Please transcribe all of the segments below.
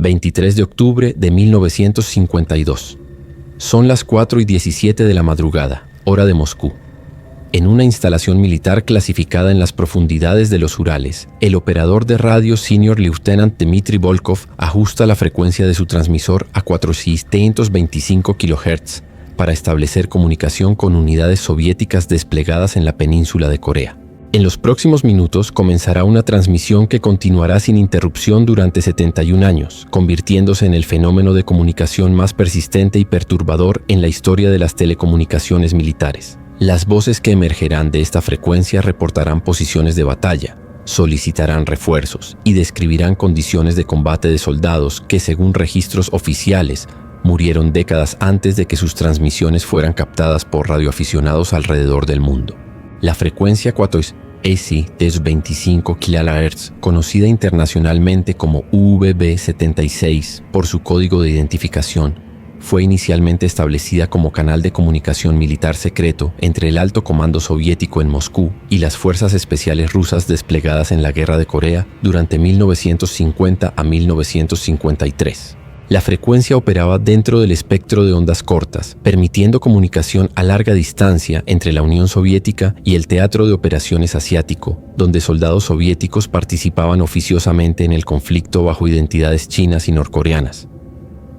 23 de octubre de 1952. Son las 4:17 de la madrugada, hora de Moscú. En una instalación militar clasificada en las profundidades de los Urales, el operador de radio Senior Lieutenant Dmitry Volkov ajusta la frecuencia de su transmisor a 425 kHz para establecer comunicación con unidades soviéticas desplegadas en la península de Corea. En los próximos minutos comenzará una transmisión que continuará sin interrupción durante 71 años, convirtiéndose en el fenómeno de comunicación más persistente y perturbador en la historia de las telecomunicaciones militares. Las voces que emergerán de esta frecuencia reportarán posiciones de batalla, solicitarán refuerzos y describirán condiciones de combate de soldados que, según registros oficiales, murieron décadas antes de que sus transmisiones fueran captadas por radioaficionados alrededor del mundo. La frecuencia 425 kHz, conocida internacionalmente como UVB-76 por su código de identificación, fue inicialmente establecida como canal de comunicación militar secreto entre el alto comando soviético en Moscú y las fuerzas especiales rusas desplegadas en la Guerra de Corea durante 1950 a 1953. La frecuencia operaba dentro del espectro de ondas cortas, permitiendo comunicación a larga distancia entre la Unión Soviética y el Teatro de Operaciones Asiático, donde soldados soviéticos participaban oficiosamente en el conflicto bajo identidades chinas y norcoreanas.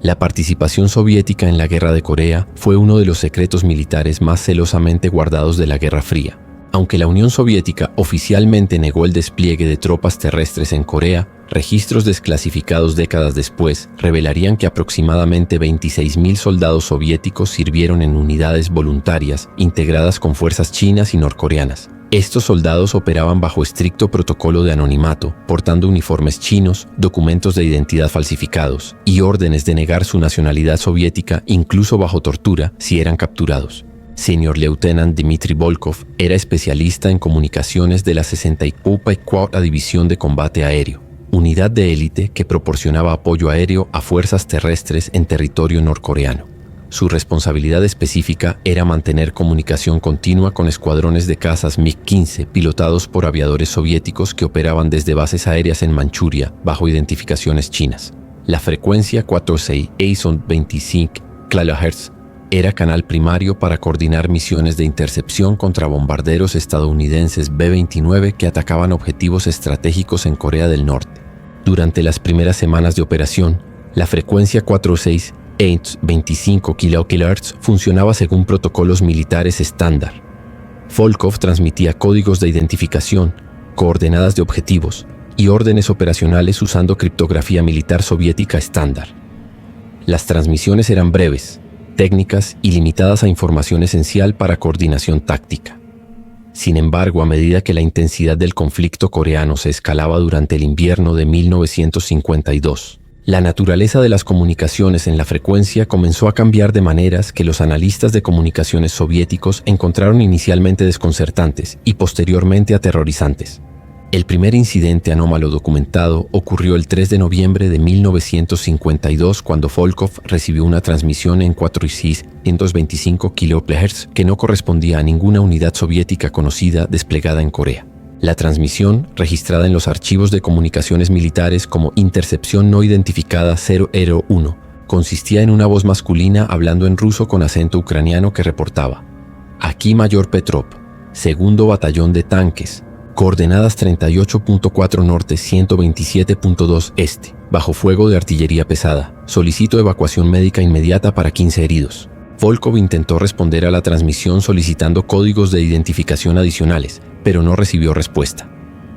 La participación soviética en la Guerra de Corea fue uno de los secretos militares más celosamente guardados de la Guerra Fría. Aunque la Unión Soviética oficialmente negó el despliegue de tropas terrestres en Corea, registros desclasificados décadas después revelarían que aproximadamente 26.000 soldados soviéticos sirvieron en unidades voluntarias integradas con fuerzas chinas y norcoreanas. Estos soldados operaban bajo estricto protocolo de anonimato, portando uniformes chinos, documentos de identidad falsificados y órdenes de negar su nacionalidad soviética incluso bajo tortura si eran capturados. Senior Lieutenant Dmitry Volkov era especialista en comunicaciones de la 64ª División de Combate Aéreo, unidad de élite que proporcionaba apoyo aéreo a fuerzas terrestres en territorio norcoreano. Su responsabilidad específica era mantener comunicación continua con escuadrones de cazas MiG-15 pilotados por aviadores soviéticos que operaban desde bases aéreas en Manchuria bajo identificaciones chinas. La frecuencia 425 kHz era canal primario para coordinar misiones de intercepción contra bombarderos estadounidenses B-29 que atacaban objetivos estratégicos en Corea del Norte. Durante las primeras semanas de operación, la frecuencia 425 kHz funcionaba según protocolos militares estándar. Volkov transmitía códigos de identificación, coordenadas de objetivos y órdenes operacionales usando criptografía militar soviética estándar. Las transmisiones eran breves, técnicas y limitadas a información esencial para coordinación táctica. Sin embargo, a medida que la intensidad del conflicto coreano se escalaba durante el invierno de 1952, la naturaleza de las comunicaciones en la frecuencia comenzó a cambiar de maneras que los analistas de comunicaciones soviéticos encontraron inicialmente desconcertantes y posteriormente aterrorizantes. El primer incidente anómalo documentado ocurrió el 3 de noviembre de 1952 cuando Volkov recibió una transmisión en 425 kHz que no correspondía a ninguna unidad soviética conocida desplegada en Corea. La transmisión, registrada en los archivos de comunicaciones militares como intercepción no identificada 001, consistía en una voz masculina hablando en ruso con acento ucraniano que reportaba: «Aquí Mayor Petrov, segundo batallón de tanques, coordenadas 38.4 norte, 127.2 este, bajo fuego de artillería pesada. Solicito evacuación médica inmediata para 15 heridos». Volkov intentó responder a la transmisión solicitando códigos de identificación adicionales, pero no recibió respuesta.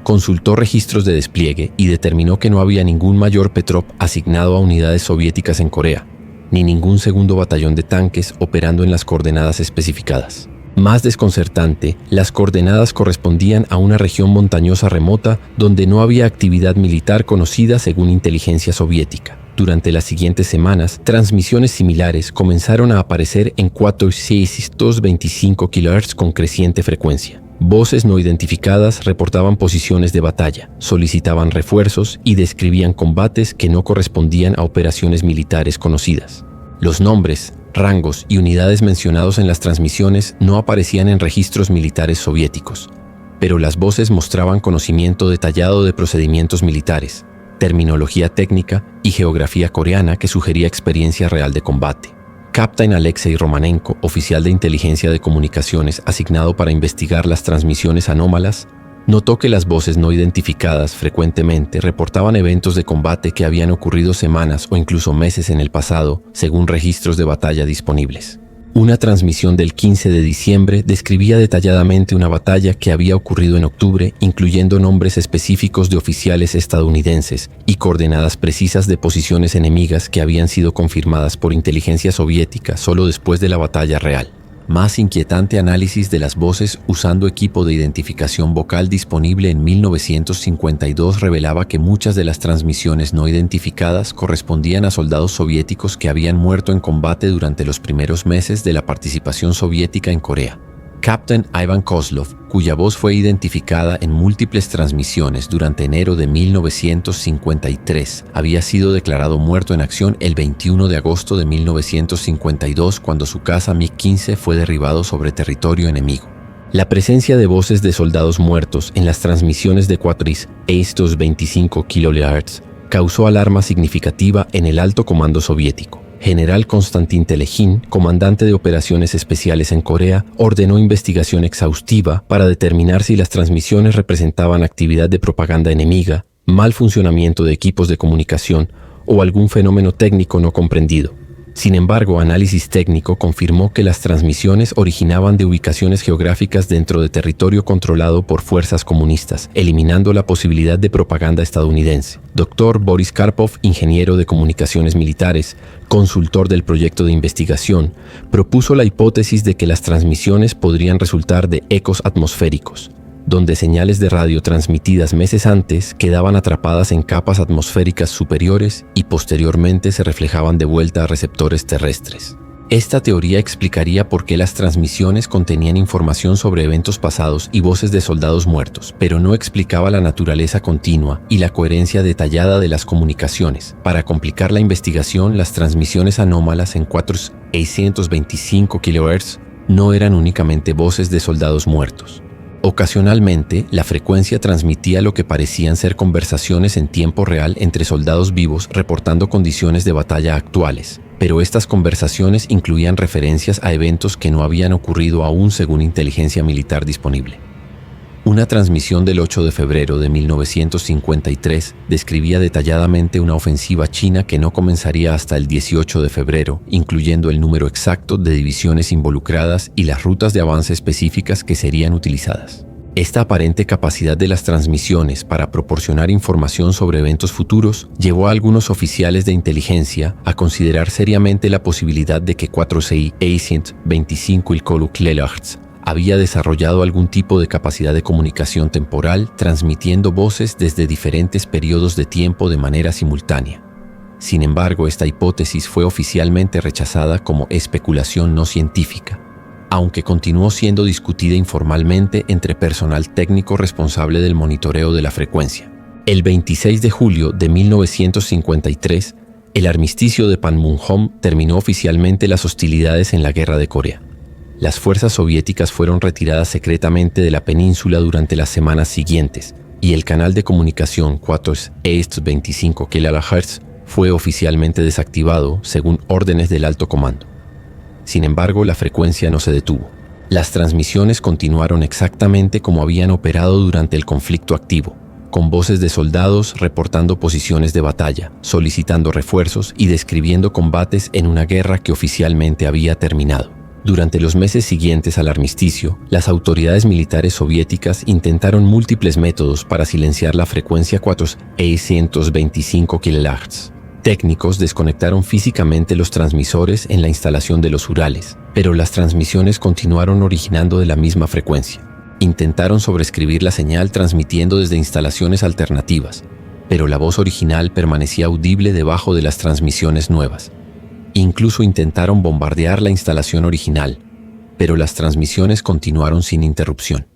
Consultó registros de despliegue y determinó que no había ningún Mayor Petrov asignado a unidades soviéticas en Corea, ni ningún segundo batallón de tanques operando en las coordenadas especificadas. Más desconcertante, las coordenadas correspondían a una región montañosa remota donde no había actividad militar conocida según inteligencia soviética. Durante las siguientes semanas, transmisiones similares comenzaron a aparecer en 425 kHz con creciente frecuencia. Voces no identificadas reportaban posiciones de batalla, solicitaban refuerzos y describían combates que no correspondían a operaciones militares conocidas. Los nombres, rangos y unidades mencionados en las transmisiones no aparecían en registros militares soviéticos, pero las voces mostraban conocimiento detallado de procedimientos militares, terminología técnica y geografía coreana que sugería experiencia real de combate. Captain Alexei Romanenko, oficial de inteligencia de comunicaciones asignado para investigar las transmisiones anómalas, notó que las voces no identificadas frecuentemente reportaban eventos de combate que habían ocurrido semanas o incluso meses en el pasado, según registros de batalla disponibles. Una transmisión del 15 de diciembre describía detalladamente una batalla que había ocurrido en octubre, incluyendo nombres específicos de oficiales estadounidenses y coordenadas precisas de posiciones enemigas que habían sido confirmadas por inteligencia soviética solo después de la batalla real. Más inquietante análisis de las voces usando equipo de identificación vocal disponible en 1952 revelaba que muchas de las transmisiones no identificadas correspondían a soldados soviéticos que habían muerto en combate durante los primeros meses de la participación soviética en Corea. Captain Ivan Kozlov, cuya voz fue identificada en múltiples transmisiones durante enero de 1953, había sido declarado muerto en acción el 21 de agosto de 1952 cuando su caza MiG-15 fue derribado sobre territorio enemigo. La presencia de voces de soldados muertos en las transmisiones de 4S-25 kHz causó alarma significativa en el alto comando soviético. General Konstantin Telejin, comandante de operaciones especiales en Corea, ordenó investigación exhaustiva para determinar si las transmisiones representaban actividad de propaganda enemiga, mal funcionamiento de equipos de comunicación o algún fenómeno técnico no comprendido. Sin embargo, análisis técnico confirmó que las transmisiones originaban de ubicaciones geográficas dentro de territorio controlado por fuerzas comunistas, eliminando la posibilidad de propaganda estadounidense. Dr. Boris Karpov, ingeniero de comunicaciones militares, consultor del proyecto de investigación, propuso la hipótesis de que las transmisiones podrían resultar de ecos atmosféricos, donde señales de radio transmitidas meses antes quedaban atrapadas en capas atmosféricas superiores y posteriormente se reflejaban de vuelta a receptores terrestres. Esta teoría explicaría por qué las transmisiones contenían información sobre eventos pasados y voces de soldados muertos, pero no explicaba la naturaleza continua y la coherencia detallada de las comunicaciones. Para complicar la investigación, las transmisiones anómalas en 4S-625 kHz no eran únicamente voces de soldados muertos. Ocasionalmente, la frecuencia transmitía lo que parecían ser conversaciones en tiempo real entre soldados vivos reportando condiciones de batalla actuales, pero estas conversaciones incluían referencias a eventos que no habían ocurrido aún según inteligencia militar disponible. Una transmisión del 8 de febrero de 1953 describía detalladamente una ofensiva china que no comenzaría hasta el 18 de febrero, incluyendo el número exacto de divisiones involucradas y las rutas de avance específicas que serían utilizadas. Esta aparente capacidad de las transmisiones para proporcionar información sobre eventos futuros llevó a algunos oficiales de inteligencia a considerar seriamente la posibilidad de que 4S-625 kHz había desarrollado algún tipo de capacidad de comunicación temporal, transmitiendo voces desde diferentes periodos de tiempo de manera simultánea. Sin embargo, esta hipótesis fue oficialmente rechazada como especulación no científica, aunque continuó siendo discutida informalmente entre personal técnico responsable del monitoreo de la frecuencia. El 26 de julio de 1953, el armisticio de Panmunjom terminó oficialmente las hostilidades en la Guerra de Corea. Las fuerzas soviéticas fueron retiradas secretamente de la península durante las semanas siguientes y el canal de comunicación 4S-25 kHz fue oficialmente desactivado según órdenes del alto comando. Sin embargo, la frecuencia no se detuvo. Las transmisiones continuaron exactamente como habían operado durante el conflicto activo, con voces de soldados reportando posiciones de batalla, solicitando refuerzos y describiendo combates en una guerra que oficialmente había terminado. Durante los meses siguientes al armisticio, las autoridades militares soviéticas intentaron múltiples métodos para silenciar la frecuencia 4S-125 kHz. Técnicos desconectaron físicamente los transmisores en la instalación de los Urales, pero las transmisiones continuaron originando de la misma frecuencia. Intentaron sobreescribir la señal transmitiendo desde instalaciones alternativas, pero la voz original permanecía audible debajo de las transmisiones nuevas. Incluso intentaron bombardear la instalación original, pero las transmisiones continuaron sin interrupción.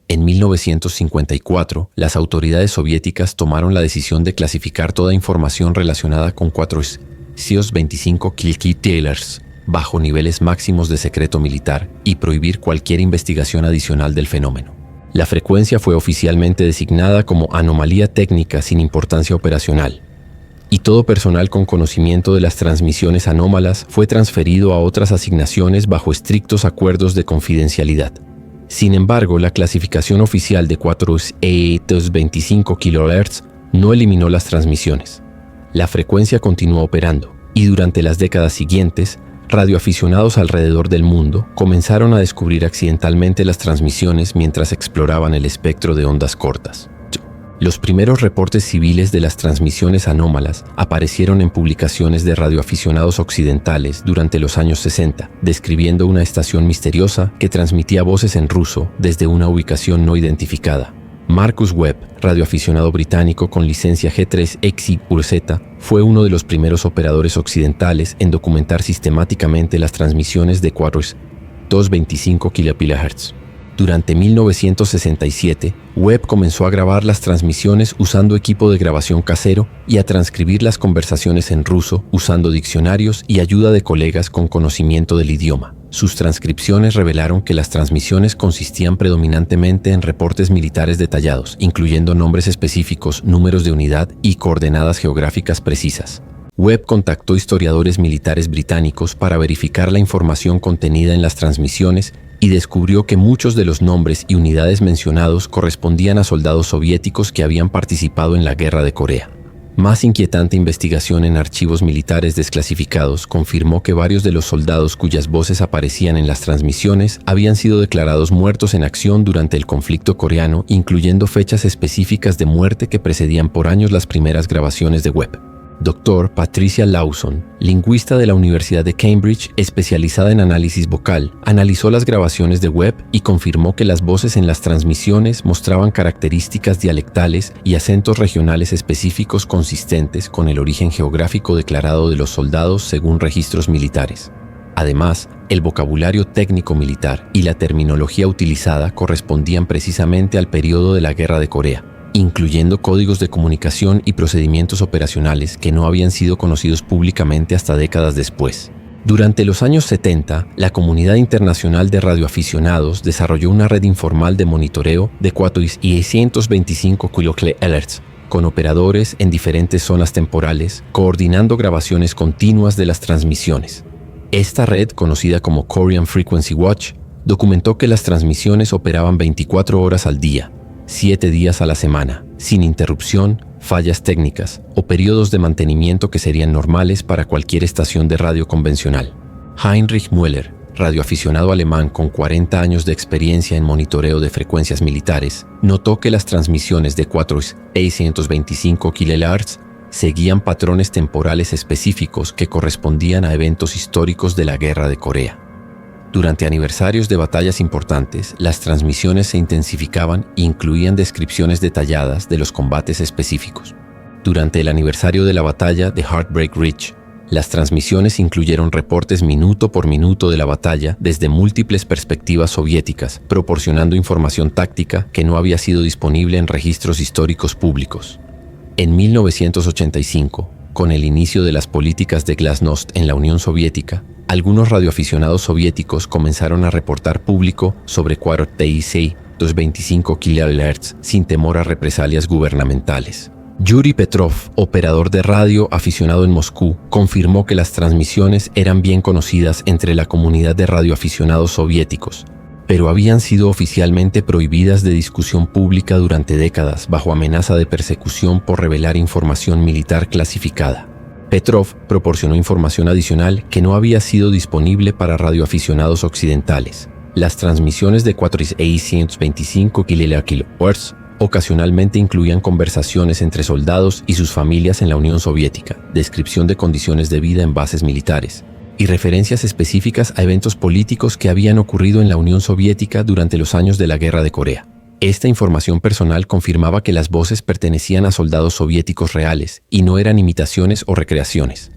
En 1954, las autoridades soviéticas tomaron la decisión de clasificar toda información relacionada con 4S-25 kHz bajo niveles máximos de secreto militar y prohibir cualquier investigación adicional del fenómeno. La frecuencia fue oficialmente designada como anomalía técnica sin importancia operacional, y todo personal con conocimiento de las transmisiones anómalas fue transferido a otras asignaciones bajo estrictos acuerdos de confidencialidad. Sin embargo, la clasificación oficial de 425 kHz no eliminó las transmisiones. La frecuencia continuó operando, y durante las décadas siguientes, radioaficionados alrededor del mundo comenzaron a descubrir accidentalmente las transmisiones mientras exploraban el espectro de ondas cortas. Los primeros reportes civiles de las transmisiones anómalas aparecieron en publicaciones de radioaficionados occidentales durante los años 60, describiendo una estación misteriosa que transmitía voces en ruso desde una ubicación no identificada. Marcus Webb, radioaficionado británico con licencia G3XYZ, fue uno de los primeros operadores occidentales en documentar sistemáticamente las transmisiones de 425 kHz. Durante 1967, Webb comenzó a grabar las transmisiones usando equipo de grabación casero y a transcribir las conversaciones en ruso usando diccionarios y ayuda de colegas con conocimiento del idioma. Sus transcripciones revelaron que las transmisiones consistían predominantemente en reportes militares detallados, incluyendo nombres específicos, números de unidad y coordenadas geográficas precisas. Webb contactó historiadores militares británicos para verificar la información contenida en las transmisiones y descubrió que muchos de los nombres y unidades mencionados correspondían a soldados soviéticos que habían participado en la Guerra de Corea. Más inquietante investigación en archivos militares desclasificados confirmó que varios de los soldados cuyas voces aparecían en las transmisiones habían sido declarados muertos en acción durante el conflicto coreano, incluyendo fechas específicas de muerte que precedían por años las primeras grabaciones de Webb. Dr. Patricia Lawson, lingüista de la Universidad de Cambridge especializada en análisis vocal, analizó las grabaciones de Webb y confirmó que las voces en las transmisiones mostraban características dialectales y acentos regionales específicos consistentes con el origen geográfico declarado de los soldados según registros militares. Además, el vocabulario técnico militar y la terminología utilizada correspondían precisamente al periodo de la Guerra de Corea, incluyendo códigos de comunicación y procedimientos operacionales que no habían sido conocidos públicamente hasta décadas después. Durante los años 70, la comunidad internacional de radioaficionados desarrolló una red informal de monitoreo de 425 kHz, con operadores en diferentes zonas temporales, coordinando grabaciones continuas de las transmisiones. Esta red, conocida como Korean Frequency Watch, documentó que las transmisiones operaban 24 horas al día, 7 días a la semana, sin interrupción, fallas técnicas o periodos de mantenimiento que serían normales para cualquier estación de radio convencional. Heinrich Müller, radioaficionado alemán con 40 años de experiencia en monitoreo de frecuencias militares, notó que las transmisiones de 425 kHz seguían patrones temporales específicos que correspondían a eventos históricos de la Guerra de Corea. Durante aniversarios de batallas importantes, las transmisiones se intensificaban e incluían descripciones detalladas de los combates específicos. Durante el aniversario de la batalla de Heartbreak Ridge, las transmisiones incluyeron reportes minuto por minuto de la batalla desde múltiples perspectivas soviéticas, proporcionando información táctica que no había sido disponible en registros históricos públicos. En 1985, con el inicio de las políticas de glasnost en la Unión Soviética, algunos radioaficionados soviéticos comenzaron a reportar público sobre 425 kHz sin temor a represalias gubernamentales. Yuri Petrov, operador de radio aficionado en Moscú, confirmó que las transmisiones eran bien conocidas entre la comunidad de radioaficionados soviéticos, pero habían sido oficialmente prohibidas de discusión pública durante décadas bajo amenaza de persecución por revelar información militar clasificada. Petrov proporcionó información adicional que no había sido disponible para radioaficionados occidentales. Las transmisiones de 425 kHz ocasionalmente incluían conversaciones entre soldados y sus familias en la Unión Soviética, descripción de condiciones de vida en bases militares, y referencias específicas a eventos políticos que habían ocurrido en la Unión Soviética durante los años de la Guerra de Corea. Esta información personal confirmaba que las voces pertenecían a soldados soviéticos reales y no eran imitaciones o recreaciones.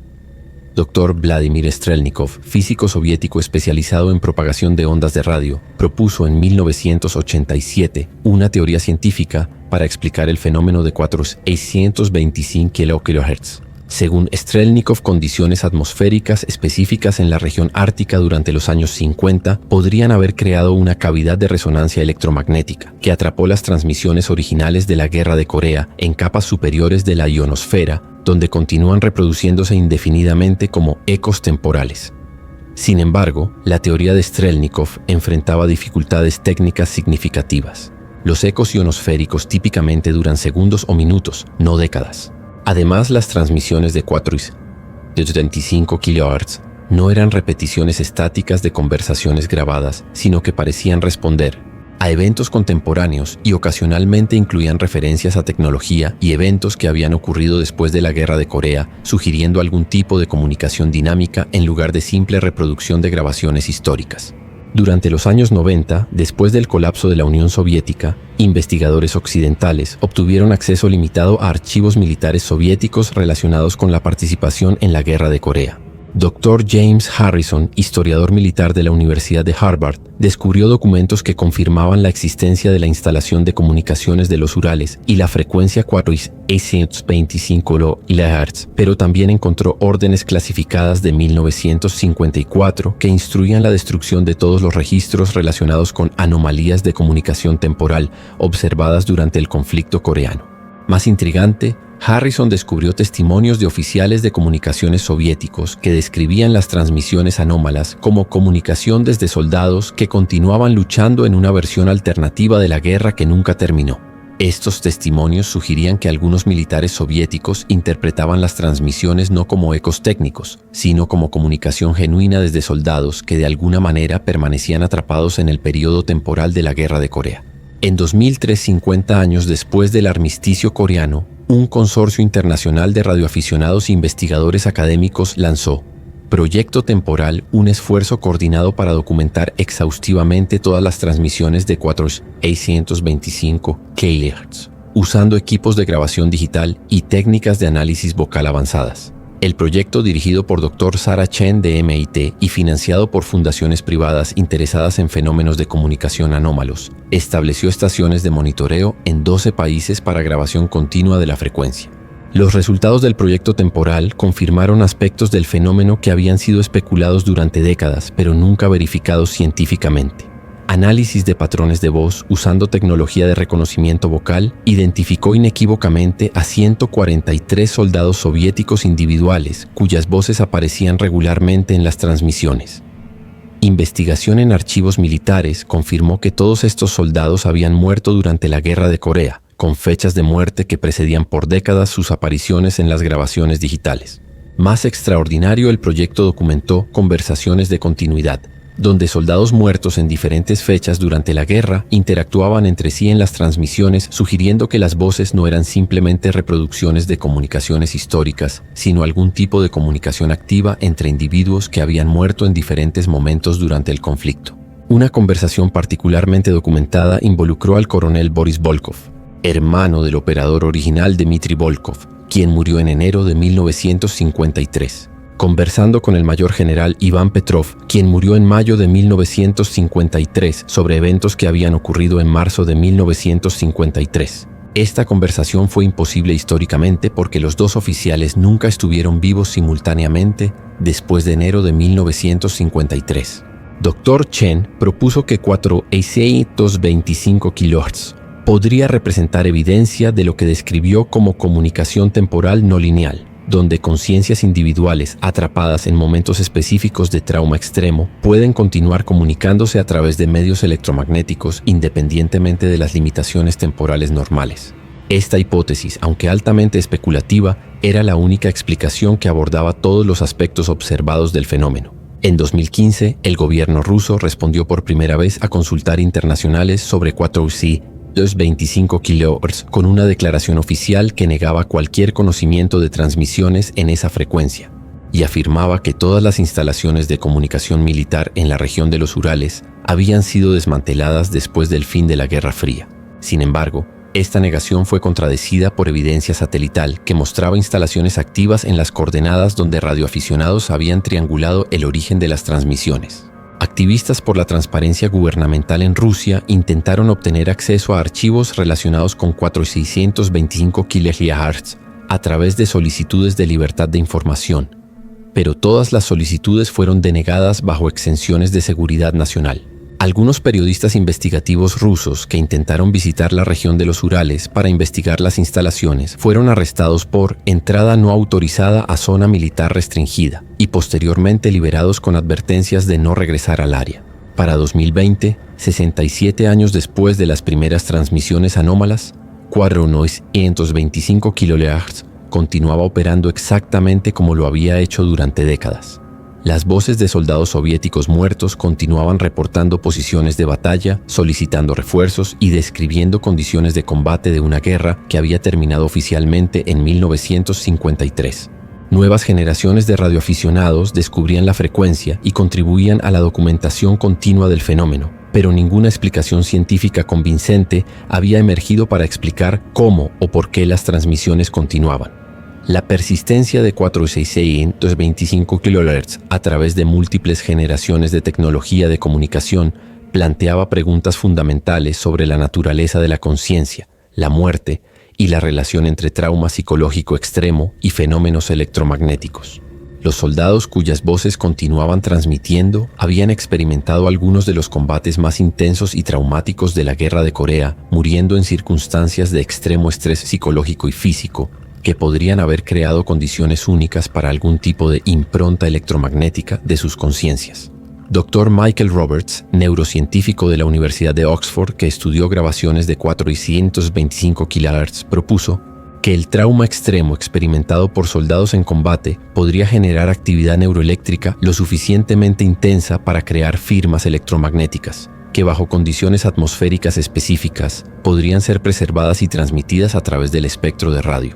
Dr. Vladimir Strelnikov, físico soviético especializado en propagación de ondas de radio, propuso en 1987 una teoría científica para explicar el fenómeno de 425 kHz. Según Strelnikov, condiciones atmosféricas específicas en la región ártica durante los años 50 podrían haber creado una cavidad de resonancia electromagnética que atrapó las transmisiones originales de la Guerra de Corea en capas superiores de la ionosfera, donde continúan reproduciéndose indefinidamente como ecos temporales. Sin embargo, la teoría de Strelnikov enfrentaba dificultades técnicas significativas. Los ecos ionosféricos típicamente duran segundos o minutos, no décadas. Además, las transmisiones de 4,75 kHz no eran repeticiones estáticas de conversaciones grabadas, sino que parecían responder a eventos contemporáneos y ocasionalmente incluían referencias a tecnología y eventos que habían ocurrido después de la Guerra de Corea, sugiriendo algún tipo de comunicación dinámica en lugar de simple reproducción de grabaciones históricas. Durante los años 90, después del colapso de la Unión Soviética, investigadores occidentales obtuvieron acceso limitado a archivos militares soviéticos relacionados con la participación en la Guerra de Corea. Dr. James Harrison, historiador militar de la Universidad de Harvard, descubrió documentos que confirmaban la existencia de la instalación de comunicaciones de los Urales y la frecuencia 4,625 kHz, pero también encontró órdenes clasificadas de 1954 que instruían la destrucción de todos los registros relacionados con anomalías de comunicación temporal observadas durante el conflicto coreano. Más intrigante, Harrison descubrió testimonios de oficiales de comunicaciones soviéticos que describían las transmisiones anómalas como comunicación desde soldados que continuaban luchando en una versión alternativa de la guerra que nunca terminó. Estos testimonios sugerían que algunos militares soviéticos interpretaban las transmisiones no como ecos técnicos, sino como comunicación genuina desde soldados que de alguna manera permanecían atrapados en el periodo temporal de la Guerra de Corea. En 2003, 50 años después del armisticio coreano, un consorcio internacional de radioaficionados e investigadores académicos lanzó Proyecto Temporal, un esfuerzo coordinado para documentar exhaustivamente todas las transmisiones de 4,625 kHz, usando equipos de grabación digital y técnicas de análisis vocal avanzadas. El proyecto, dirigido por Dr. Sarah Chen de MIT y financiado por fundaciones privadas interesadas en fenómenos de comunicación anómalos, estableció estaciones de monitoreo en 12 países para grabación continua de la frecuencia. Los resultados del proyecto temporal confirmaron aspectos del fenómeno que habían sido especulados durante décadas, pero nunca verificados científicamente. Análisis de patrones de voz usando tecnología de reconocimiento vocal identificó inequívocamente a 143 soldados soviéticos individuales cuyas voces aparecían regularmente en las transmisiones. Investigación en archivos militares confirmó que todos estos soldados habían muerto durante la Guerra de Corea, con fechas de muerte que precedían por décadas sus apariciones en las grabaciones digitales. Más extraordinario, el proyecto documentó conversaciones de continuidad, donde soldados muertos en diferentes fechas durante la guerra interactuaban entre sí en las transmisiones, sugiriendo que las voces no eran simplemente reproducciones de comunicaciones históricas, sino algún tipo de comunicación activa entre individuos que habían muerto en diferentes momentos durante el conflicto. Una conversación particularmente documentada involucró al coronel Boris Volkov, hermano del operador original Dmitry Volkov, quien murió en enero de 1953. Conversando con el mayor general Iván Petrov, quien murió en mayo de 1953, sobre eventos que habían ocurrido en marzo de 1953. Esta conversación fue imposible históricamente porque los dos oficiales nunca estuvieron vivos simultáneamente después de enero de 1953. Dr. Chen propuso que 4,625 kHz podría representar evidencia de lo que describió como comunicación temporal no lineal, donde conciencias individuales atrapadas en momentos específicos de trauma extremo pueden continuar comunicándose a través de medios electromagnéticos independientemente de las limitaciones temporales normales. Esta hipótesis, aunque altamente especulativa, era la única explicación que abordaba todos los aspectos observados del fenómeno. En 2015, el gobierno ruso respondió por primera vez a consultas internacionales sobre 4,625 kHz con una declaración oficial que negaba cualquier conocimiento de transmisiones en esa frecuencia y afirmaba que todas las instalaciones de comunicación militar en la región de los Urales habían sido desmanteladas después del fin de la Guerra Fría. Sin embargo, esta negación fue contradecida por evidencia satelital que mostraba instalaciones activas en las coordenadas donde radioaficionados habían triangulado el origen de las transmisiones. Activistas por la transparencia gubernamental en Rusia intentaron obtener acceso a archivos relacionados con 4,625 kHz, a través de solicitudes de libertad de información, pero todas las solicitudes fueron denegadas bajo exenciones de seguridad nacional. Algunos periodistas investigativos rusos que intentaron visitar la región de los Urales para investigar las instalaciones fueron arrestados por entrada no autorizada a zona militar restringida y posteriormente liberados con advertencias de no regresar al área. Para 2020, 67 años después de las primeras transmisiones anómalas, 425 kHz continuaba operando exactamente como lo había hecho durante décadas. Las voces de soldados soviéticos muertos continuaban reportando posiciones de batalla, solicitando refuerzos y describiendo condiciones de combate de una guerra que había terminado oficialmente en 1953. Nuevas generaciones de radioaficionados descubrían la frecuencia y contribuían a la documentación continua del fenómeno, pero ninguna explicación científica convincente había emergido para explicar cómo o por qué las transmisiones continuaban. La persistencia de 426-225 kHz a través de múltiples generaciones de tecnología de comunicación planteaba preguntas fundamentales sobre la naturaleza de la conciencia, la muerte y la relación entre trauma psicológico extremo y fenómenos electromagnéticos. Los soldados cuyas voces continuaban transmitiendo habían experimentado algunos de los combates más intensos y traumáticos de la Guerra de Corea, muriendo en circunstancias de extremo estrés psicológico y físico, que podrían haber creado condiciones únicas para algún tipo de impronta electromagnética de sus conciencias. Dr. Michael Roberts, neurocientífico de la Universidad de Oxford que estudió grabaciones de 425 kHz, propuso que el trauma extremo experimentado por soldados en combate podría generar actividad neuroeléctrica lo suficientemente intensa para crear firmas electromagnéticas, que bajo condiciones atmosféricas específicas podrían ser preservadas y transmitidas a través del espectro de radio.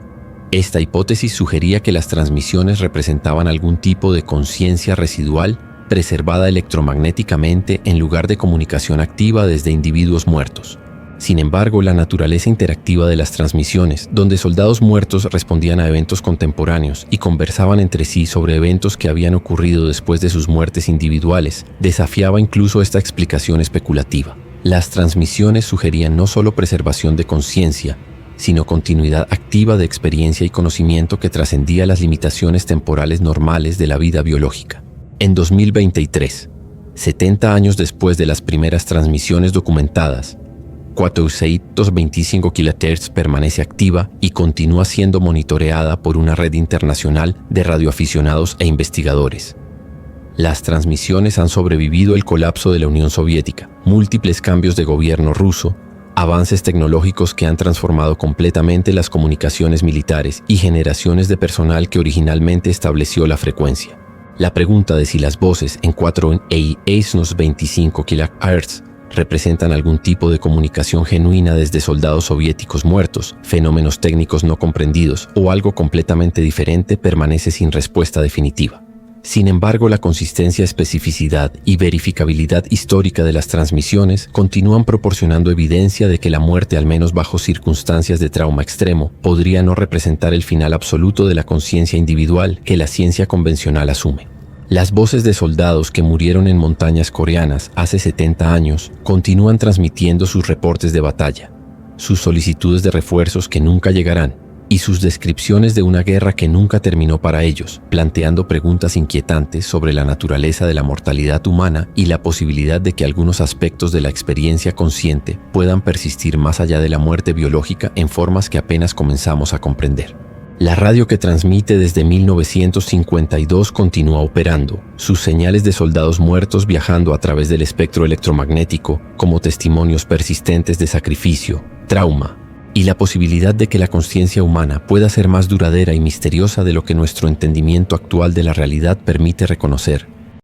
Esta hipótesis sugería que las transmisiones representaban algún tipo de conciencia residual preservada electromagnéticamente en lugar de comunicación activa desde individuos muertos. Sin embargo, la naturaleza interactiva de las transmisiones, donde soldados muertos respondían a eventos contemporáneos y conversaban entre sí sobre eventos que habían ocurrido después de sus muertes individuales, desafiaba incluso esta explicación especulativa. Las transmisiones sugerían no solo preservación de conciencia, sino continuidad activa de experiencia y conocimiento que trascendía las limitaciones temporales normales de la vida biológica. En 2023, 70 años después de las primeras transmisiones documentadas, 425 kHz permanece activa y continúa siendo monitoreada por una red internacional de radioaficionados e investigadores. Las transmisiones han sobrevivido el colapso de la Unión Soviética, múltiples cambios de gobierno ruso, avances tecnológicos que han transformado completamente las comunicaciones militares y generaciones de personal que originalmente estableció la frecuencia. La pregunta de si las voces en 425 kHz representan algún tipo de comunicación genuina desde soldados soviéticos muertos, fenómenos técnicos no comprendidos o algo completamente diferente permanece sin respuesta definitiva. Sin embargo, la consistencia, especificidad y verificabilidad histórica de las transmisiones continúan proporcionando evidencia de que la muerte, al menos bajo circunstancias de trauma extremo, podría no representar el final absoluto de la conciencia individual que la ciencia convencional asume. Las voces de soldados que murieron en montañas coreanas hace 70 años continúan transmitiendo sus reportes de batalla, sus solicitudes de refuerzos que nunca llegarán, y sus descripciones de una guerra que nunca terminó para ellos, planteando preguntas inquietantes sobre la naturaleza de la mortalidad humana y la posibilidad de que algunos aspectos de la experiencia consciente puedan persistir más allá de la muerte biológica en formas que apenas comenzamos a comprender. La radio que transmite desde 1952 continúa operando, sus señales de soldados muertos viajando a través del espectro electromagnético como testimonios persistentes de sacrificio, trauma, y la posibilidad de que la conciencia humana pueda ser más duradera y misteriosa de lo que nuestro entendimiento actual de la realidad permite reconocer,